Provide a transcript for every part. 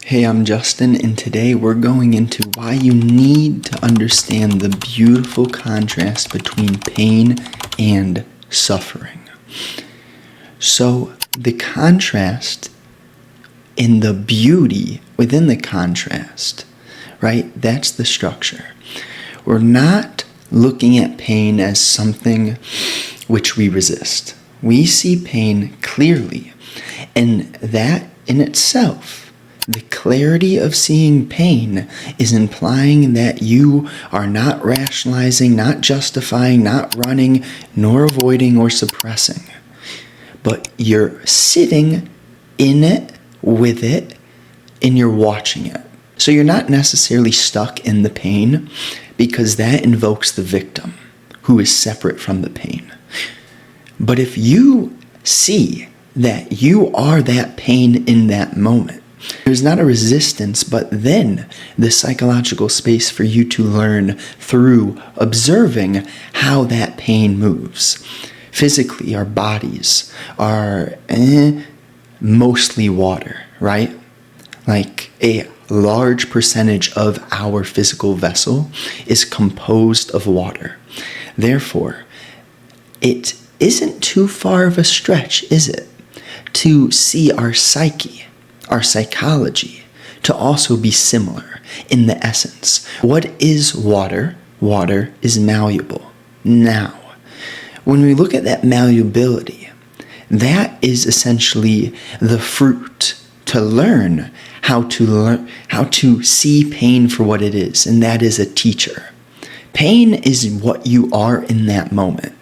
Hey, I'm Justin, and today we're going into why you need to understand the beautiful contrast between pain and suffering. So, the contrast and the beauty within the contrast, right? That's the structure. We're not looking at pain as something which we resist. We see pain clearly, and that in itself, the clarity of seeing pain is implying that you are not rationalizing, not justifying, not running, nor avoiding or suppressing. But you're sitting in it, with it, and you're watching it. So you're not necessarily stuck in the pain because that invokes the victim who is separate from the pain. But if you see that you are that pain in that moment, there's not a resistance, but then the psychological space for you to learn through observing how that pain moves. Physically, our bodies are mostly water, right? Like a large percentage of our physical vessel is composed of water. Therefore, it isn't too far of a stretch, is it, to see our psyche, our psychology, to also be similar in the essence. What is water? Water is malleable. Now, when we look at that malleability, that is essentially the fruit to learn how to see pain for what it is, and that is a teacher. Pain is what you are in that moment.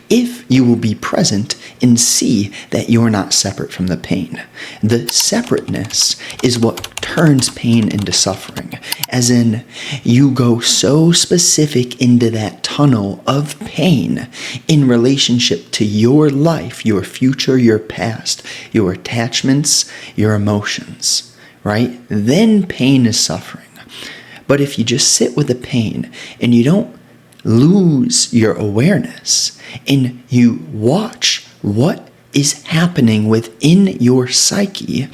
If you will be present and see that you're not separate from the pain. The separateness is what turns pain into suffering. As in, you go so specific into that tunnel of pain in relationship to your life, your future, your past, your attachments, your emotions, right? Then pain is suffering. But if you just sit with the pain and you don't lose your awareness and you watch what is happening within your psyche,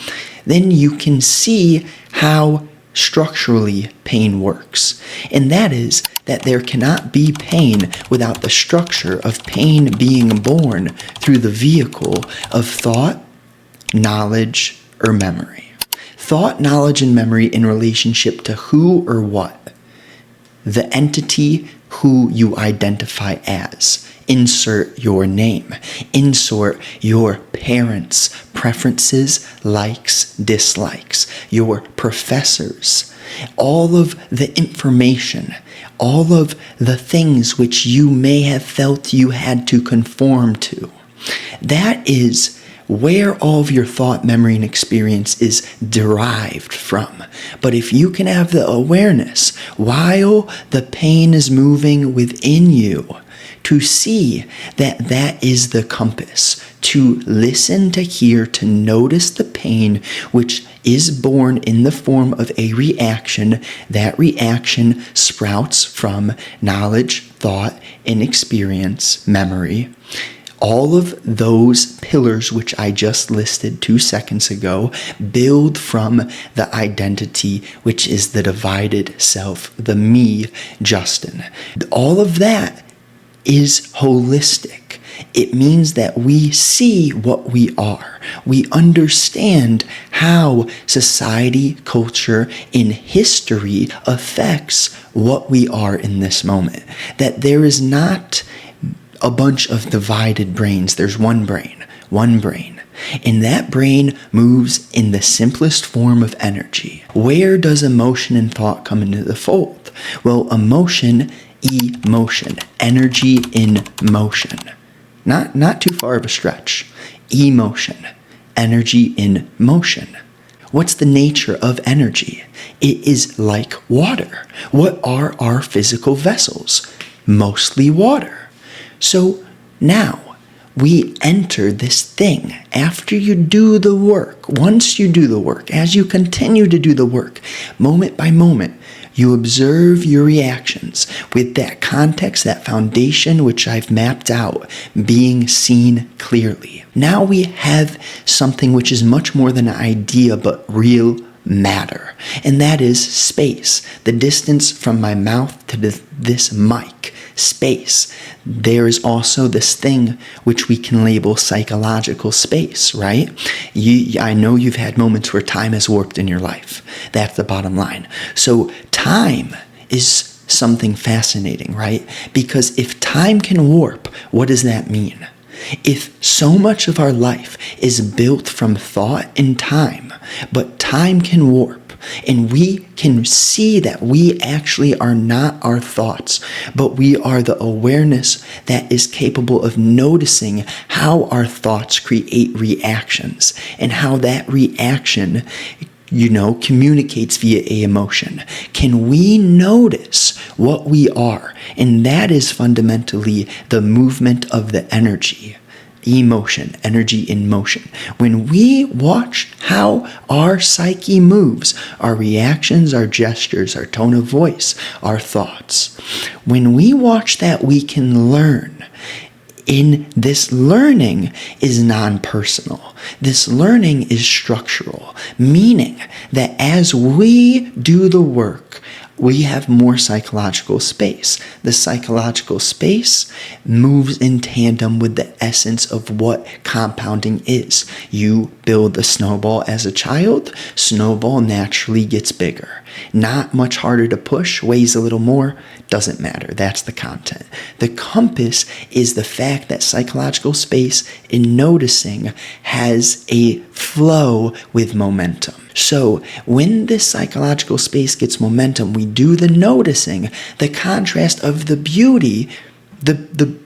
then you can see how structurally pain works. And that is that there cannot be pain without the structure of pain being born through the vehicle of thought, knowledge, or memory. Thought, knowledge, and memory in relationship to who or what? The entity who you identify as. Insert your name. Insert your parents' preferences, likes, dislikes, your professors. All of the information, all of the things which you may have felt you had to conform to. That is where all of your thought, memory, and experience is derived from. But if you can have the awareness while the pain is moving within you, to see that that is the compass, to listen, to hear, to notice the pain which is born in the form of a reaction, that reaction sprouts from knowledge, thought, and experience, memory. All of those pillars which I just listed 2 seconds ago build from the identity which is the divided self, the me, Justin. All of that is holistic. It means that we see what we are. We understand how society, culture, and history affects what we are in this moment. That there is not a bunch of divided brains. There's one brain. And that brain moves in the simplest form of energy. Where does emotion and thought come into the fold? Well, emotion, energy in motion. Not too far of a stretch. Emotion, energy in motion. What's the nature of energy? It is like water. What are our physical vessels? Mostly water. So now we enter this thing after you do the work. Once you do the work, as you continue to do the work, moment by moment, you observe your reactions with that context, that foundation which I've mapped out, being seen clearly. Now we have something which is much more than an idea, but real matter, and that is space. The distance from my mouth to this mic, space. There is also this thing which we can label psychological space, right? I know you've had moments where time has warped in your life. That's the bottom line. So time is something fascinating, right? Because if time can warp, what does that mean? If so much of our life is built from thought and time, but time can warp, and we can see that we actually are not our thoughts, but we are the awareness that is capable of noticing how our thoughts create reactions and how that reaction communicates via a emotion. Can we notice what we are? And that is fundamentally the movement of the energy. Emotion, energy in motion. When we watch how our psyche moves, our reactions, our gestures, our tone of voice, our thoughts, when we watch that, we can learn. In this learning is non-personal. This learning is structural, meaning that as we do the work, we have more psychological space. The psychological space moves in tandem with the essence of what compounding is. You build a snowball as a child, snowball naturally gets bigger. Not much harder to push, weighs a little more, doesn't matter. That's the content. The compass is the fact that psychological space in noticing has a flow with momentum. So when this psychological space gets momentum, we do the noticing, the contrast of the beauty. The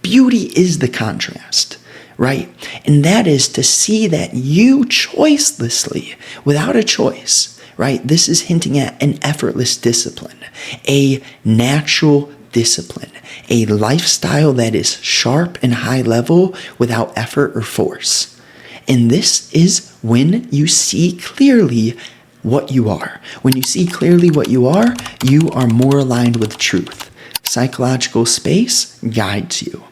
beauty is the contrast, right? And that is to see that you choicelessly, without a choice, right? This is hinting at an effortless discipline, a natural discipline, a lifestyle that is sharp and high level without effort or force. And this is when you see clearly what you are. When you see clearly what you are more aligned with truth. Psychological space guides you.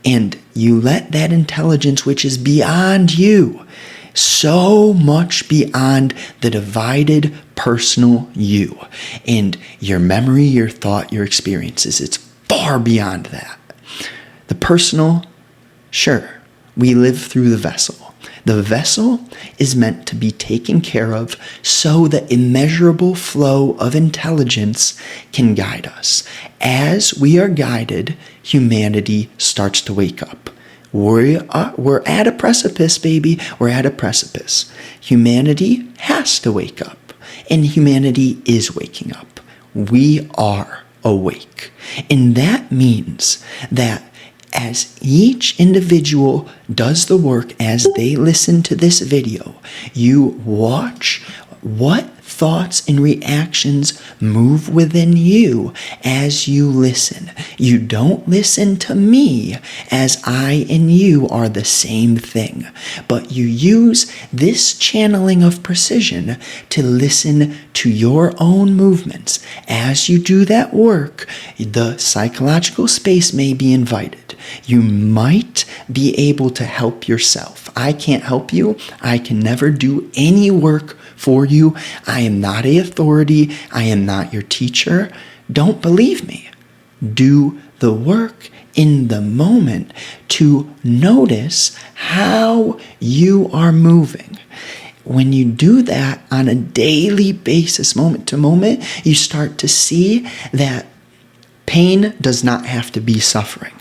And you let that intelligence, which is beyond you, so much beyond the divided personal you and your memory, your thought, your experiences. It's far beyond that. The personal, sure, we live through the vessel. The vessel is meant to be taken care of so the immeasurable flow of intelligence can guide us. As we are guided, humanity starts to wake up. We're at a precipice, baby. We're at a precipice. Humanity has to wake up, and humanity is waking up. We are awake. And that means that as each individual does the work, as they listen to this video, you watch what thoughts and reactions move within you as you listen. You don't listen to me as I and you are the same thing, but you use this channeling of precision to listen to your own movements. As you do that work, the psychological space may be invited. You might be able to help yourself. I can't help you. I can never do any work for you. I am not an authority. I am not your teacher. Don't believe me. Do the work in the moment to notice how you are moving. When you do that on a daily basis, moment to moment, you start to see that pain does not have to be suffering.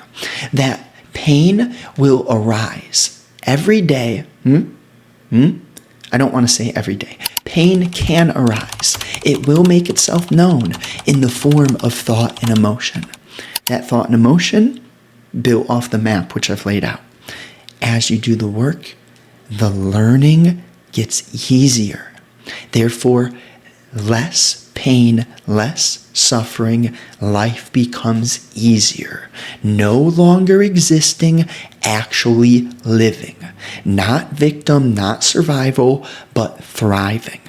That pain will arise every day. I don't want to say every day. Pain can arise. It will make itself known in the form of thought and emotion. That thought and emotion built off the map which I've laid out. As you do the work, the learning gets easier. Therefore, less pain, less suffering, life becomes easier. No longer existing, actually living. Not victim, not survival, but thriving.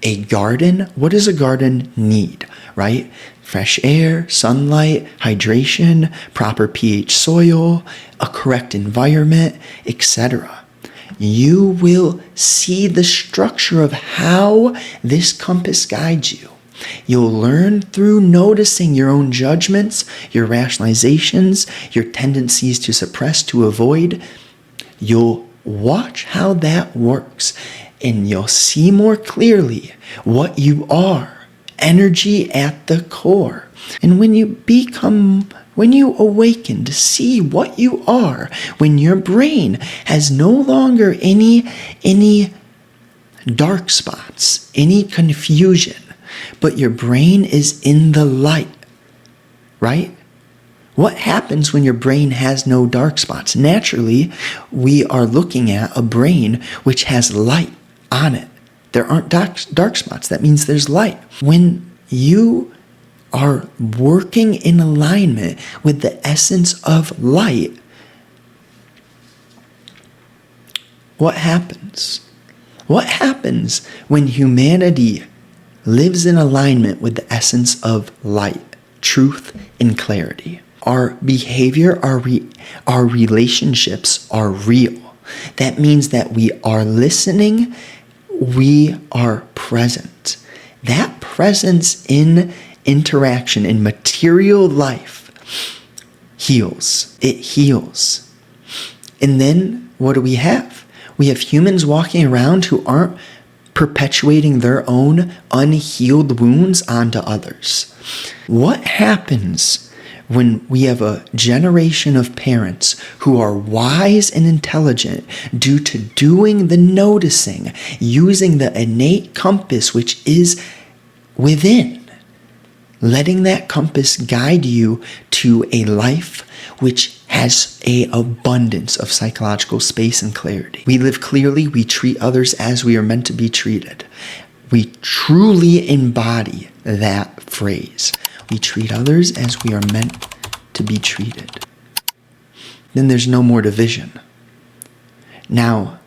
A garden, what does a garden need, right? Fresh air, sunlight, hydration, proper pH soil, a correct environment, etc. you will see the structure of how this compass guides you. You'll learn through noticing your own judgments, your rationalizations, your tendencies to suppress, to avoid. You'll watch how that works, and you'll see more clearly what you are, energy at the core. And when you awaken to see what you are, when your brain has no longer any dark spots, any confusion, but your brain is in the light, right? What happens when your brain has no dark spots? Naturally, we are looking at a brain which has light on it. There aren't dark spots. That means there's light. When you are working in alignment with the essence of light, what happens? What happens when humanity lives in alignment with the essence of light, truth, and clarity? Our behavior, our relationships are real. That means that we are listening, we are present. That presence in interaction, in material life, heals. It heals. And then what do we have? We have humans walking around who aren't perpetuating their own unhealed wounds onto others. What happens when we have a generation of parents who are wise and intelligent due to doing the noticing, using the innate compass which is within, letting that compass guide you to a life which has an abundance of psychological space and clarity. We live clearly, we treat others as we are meant to be treated. We truly embody that phrase. We treat others as we are meant to be treated. Then there's no more division. Now,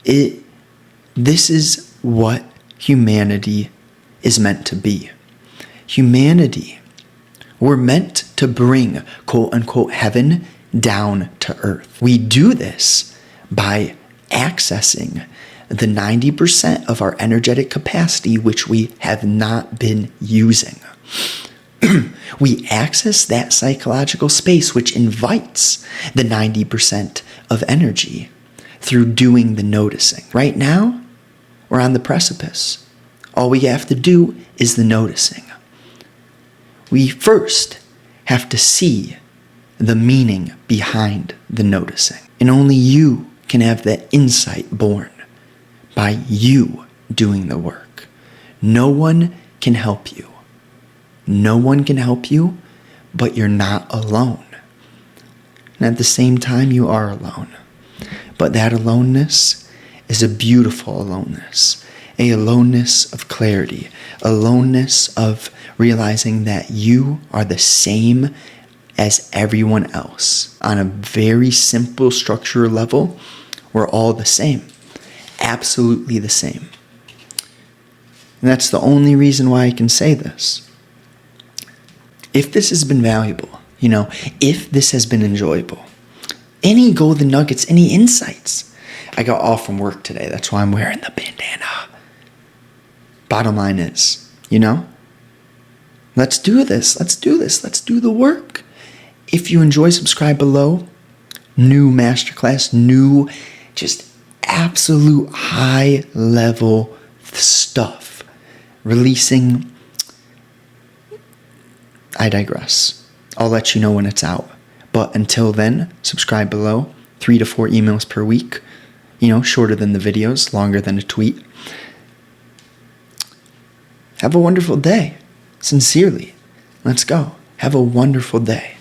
this is what humanity is meant to be. Humanity, we're meant to bring, quote unquote, heaven down to earth. We do this by accessing the 90% of our energetic capacity which we have not been using. We access that psychological space which invites the 90% of energy through doing the noticing. Right now, we're on the precipice. All we have to do is the noticing. We first have to see the meaning behind the noticing. And only you can have that insight born by you doing the work. No one can help you. No one can help you, but you're not alone. And at the same time, you are alone. But that aloneness is a beautiful aloneness, a aloneness of clarity, aloneness of realizing that you are the same as everyone else. On a very simple structural level, we're all the same, absolutely the same. And that's the only reason why I can say this. If this has been valuable, if this has been enjoyable, any golden nuggets, any insights, I got off from work today. That's why I'm wearing the bandana. Bottom line is, let's do this. Let's do this. Let's do the work. If you enjoy, subscribe below. New masterclass, new, just absolute high level stuff. Releasing. I digress. I'll let you know when it's out. But until then, subscribe below. 3 to 4 emails per week. Shorter than the videos, longer than a tweet. Have a wonderful day. Sincerely. Let's go. Have a wonderful day.